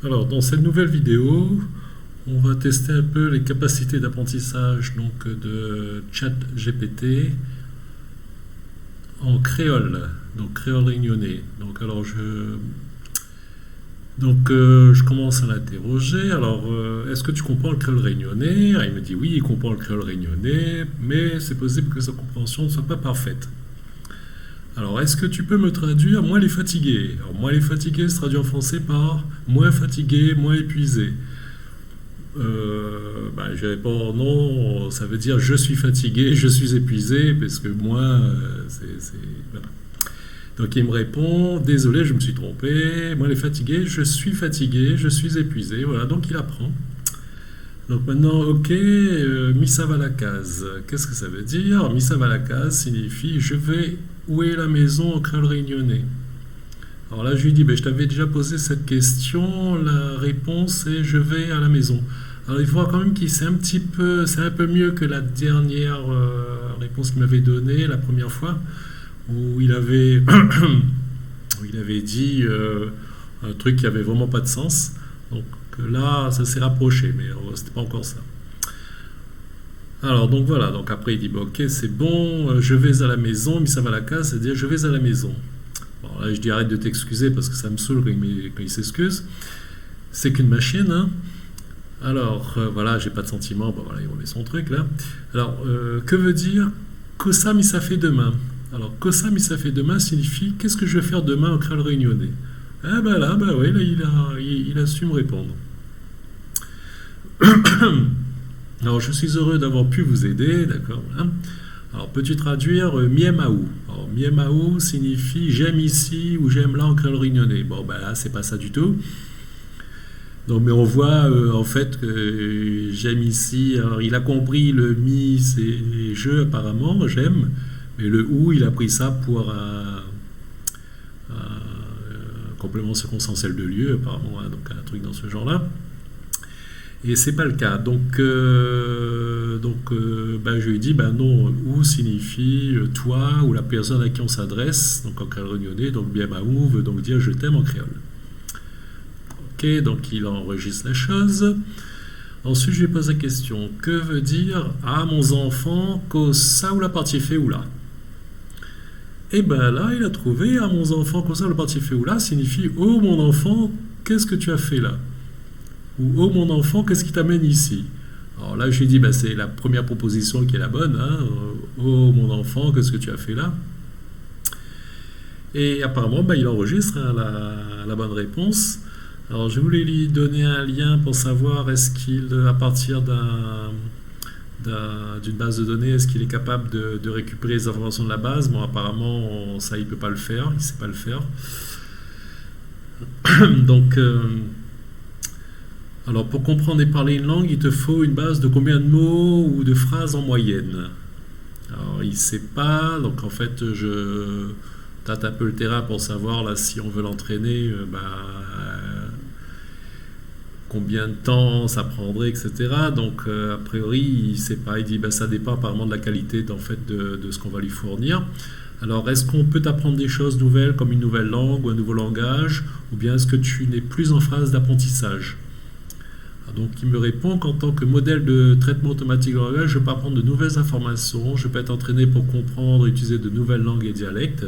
Alors, dans cette nouvelle vidéo, on va tester un peu les capacités d'apprentissage donc de ChatGPT en créole, donc créole réunionnais. Je commence à l'interroger. Alors, est-ce que tu comprends le créole réunionnais? Ah, il me dit oui, il comprend le créole réunionnais, mais c'est possible que sa compréhension ne soit pas parfaite. Alors, est-ce que tu peux me traduire moins les fatigués? Alors, moins les fatigués se traduit en français par moins fatigué, moins épuisé. Je réponds non, ça veut dire je suis fatigué, je suis épuisé, parce que moi, voilà. Donc il me répond, désolé, je me suis trompé, moi les fatigués, je suis épuisé, voilà, donc il apprend. Donc maintenant, ok, Missa va à la case. Qu'est-ce que ça veut dire? Missa va à la case signifie je vais, où est la maison en créole réunionnais? Alors là, je lui dis, ben, je t'avais déjà posé cette question, la réponse est je vais à la maison. Alors il faut voir quand même qu'il c'est un peu mieux que la dernière réponse qu'il m'avait donnée la première fois, où il avait, où il avait dit un truc qui avait vraiment pas de sens. Donc là, ça s'est rapproché, mais c'était pas encore ça. Alors donc voilà, donc après il dit, bon, ok, c'est bon, je vais à la maison, mais ça va à la case, c'est-à-dire je vais à la maison. Bon, là, je dis arrête de t'excuser parce que ça me saoule quand il s'excuse. C'est qu'une machine, hein. Alors, voilà, j'ai pas de sentiment. Bon, voilà, il remet son truc là. Alors, que veut dire Kosa ça fait demain? Alors, Kosa ça fait demain signifie qu'est-ce que je vais faire demain au créole réunionnais? Ah, bah là, bah ouais, là, il a su me répondre. Alors, je suis heureux d'avoir pu vous aider, d'accord, voilà. Alors, peux-tu traduire Miemaou? Alors, Miemaou signifie j'aime ici ou j'aime là en créole réunionnais. Bon, ben là, c'est pas ça du tout. Donc, mais on voit en fait que j'aime ici. Alors, il a compris le mi, c'est je apparemment, j'aime. Mais le ou, il a pris ça pour un complément circonstanciel de lieu, apparemment, hein, donc un truc dans ce genre-là. Et c'est pas le cas. Je lui dis, ben non, ou signifie toi ou la personne à qui on s'adresse, donc en créole réunionnais, donc bien maou veut donc dire je t'aime en créole. Ok, donc il enregistre la chose. Ensuite, je lui pose la question, que veut dire ah mon enfant, que ça ou la partie fait ou là? Et ben là, il a trouvé ah mon enfant, que ça ou la partie fait ou là signifie oh mon enfant, qu'est-ce que tu as fait là? Ou oh mon enfant, qu'est-ce qui t'amène ici? Alors là, je lui dis, bah, c'est la première proposition qui est la bonne. Hein. Oh mon enfant, qu'est-ce que tu as fait là? Et apparemment, bah, il enregistre hein, la bonne réponse. Alors je voulais lui donner un lien pour savoir est-ce qu'il, à partir d'une base de données, est-ce qu'il est capable de récupérer les informations de la base? Bon, apparemment, ça, il ne peut pas le faire, il ne sait pas le faire. Donc... alors, pour comprendre et parler une langue, il te faut une base de combien de mots ou de phrases en moyenne? Alors, il ne sait pas, donc en fait, je tâte un peu le terrain pour savoir là, si on veut l'entraîner, combien de temps ça prendrait, etc. Donc, a priori, il ne sait pas. Il dit ça dépend apparemment de la qualité en fait, de ce qu'on va lui fournir. Alors, est-ce qu'on peut apprendre des choses nouvelles comme une nouvelle langue ou un nouveau langage? Ou bien est-ce que tu n'es plus en phase d'apprentissage? Donc il me répond qu'en tant que modèle de traitement automatique de langage, je peux apprendre de nouvelles informations, je peux être entraîné pour comprendre et utiliser de nouvelles langues et dialectes.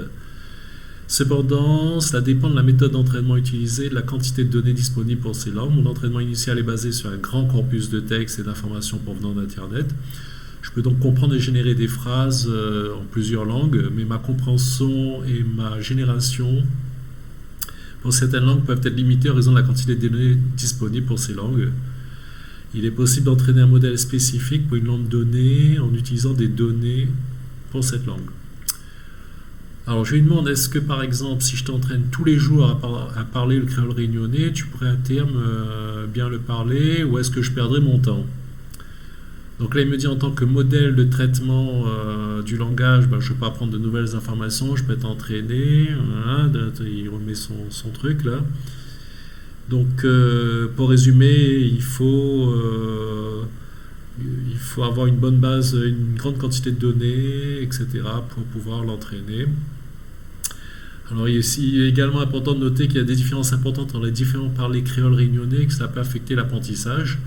Cependant, cela dépend de la méthode d'entraînement utilisée, de la quantité de données disponibles pour ces langues. Mon entraînement initial est basé sur un grand corpus de textes et d'informations provenant d'Internet. Je peux donc comprendre et générer des phrases en plusieurs langues, mais ma compréhension et ma génération pour certaines langues peuvent être limitées en raison de la quantité de données disponibles pour ces langues. Il est possible d'entraîner un modèle spécifique pour une langue donnée en utilisant des données pour cette langue. Alors je lui demande, est-ce que par exemple, si je t'entraîne tous les jours à parler le créole réunionnais, tu pourrais à terme bien le parler, ou est-ce que je perdrais mon temps? Donc là, il me dit en tant que modèle de traitement du langage, je peux apprendre de nouvelles informations, je peux être entraîné, hein, il remet son truc là. Donc, pour résumer, il faut avoir une bonne base, une grande quantité de données, etc., pour pouvoir l'entraîner. Alors il est également important de noter qu'il y a des différences importantes entre les différents parlers créoles réunionnais, que ça peut affecter l'apprentissage.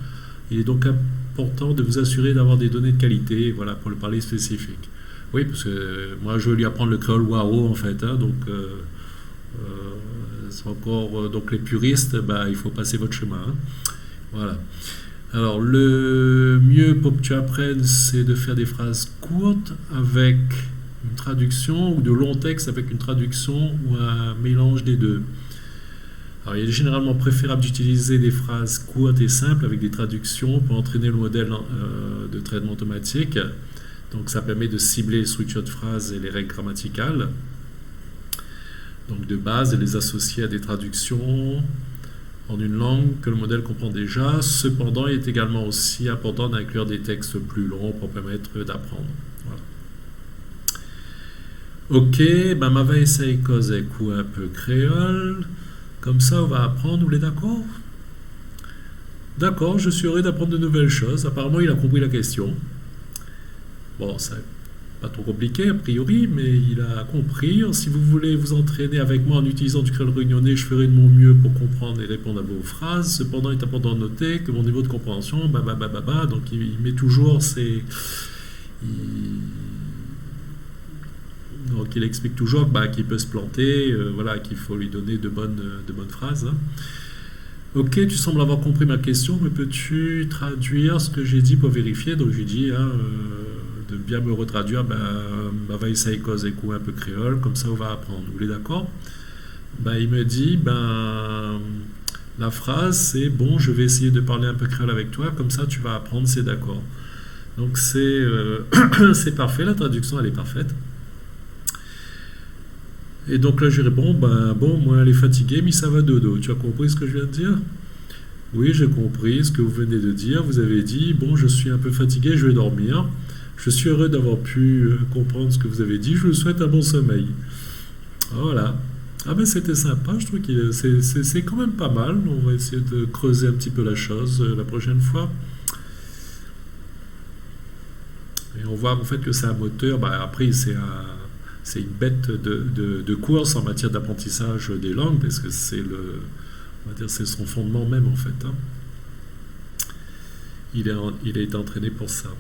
Il est donc important de vous assurer d'avoir des données de qualité, voilà, pour le parler spécifique. Oui, parce que moi je veux lui apprendre le créole waro en fait, hein, donc c'est encore donc les puristes, bah, il faut passer votre chemin, hein. Voilà. Alors le mieux pour que tu apprennes, c'est de faire des phrases courtes avec une traduction ou de longs textes avec une traduction ou un mélange des deux. Alors, il est généralement préférable d'utiliser des phrases courtes et simples avec des traductions pour entraîner le modèle de traitement automatique. Donc ça permet de cibler les structures de phrases et les règles grammaticales. Donc de base, et les associer à des traductions en une langue que le modèle comprend déjà. Cependant, il est également aussi important d'inclure des textes plus longs pour permettre d'apprendre. Voilà. Ok, ben ma va essayer causer un peu créole. Comme ça, on va apprendre, vous êtes d'accord? D'accord, je suis heureux d'apprendre de nouvelles choses. Apparemment, il a compris la question. Bon, c'est pas trop compliqué a priori, mais il a compris. Si vous voulez vous entraîner avec moi en utilisant du créole réunionnais, je ferai de mon mieux pour comprendre et répondre à vos phrases. Cependant, il est important de noter que mon niveau de compréhension, donc il met toujours ses... Donc il explique toujours qu'il peut se planter, voilà, qu'il faut lui donner de bonnes phrases, hein. Ok, tu sembles avoir compris ma question, mais peux-tu traduire ce que j'ai dit pour vérifier? Donc j'ai dit de bien me retraduire, va essayer cause et coup un peu créole, comme ça on va apprendre. Vous êtes d'accord? Il me dit, la phrase c'est bon, je vais essayer de parler un peu créole avec toi, comme ça tu vas apprendre, c'est d'accord. Donc c'est c'est parfait, la traduction elle est parfaite. Et donc là, je réponds, moi, elle est fatiguée, mais ça va dodo. Tu as compris ce que je viens de dire? Oui, j'ai compris ce que vous venez de dire. Vous avez dit, bon, je suis un peu fatigué, je vais dormir. Je suis heureux d'avoir pu comprendre ce que vous avez dit. Je vous souhaite un bon sommeil. Voilà. Ah ben, c'était sympa. Je trouve que c'est quand même pas mal. On va essayer de creuser un petit peu la chose la prochaine fois. Et on voit en fait que c'est un moteur. Après, c'est une bête de course en matière d'apprentissage des langues parce que c'est son fondement même en fait, hein. Il a été entraîné pour ça.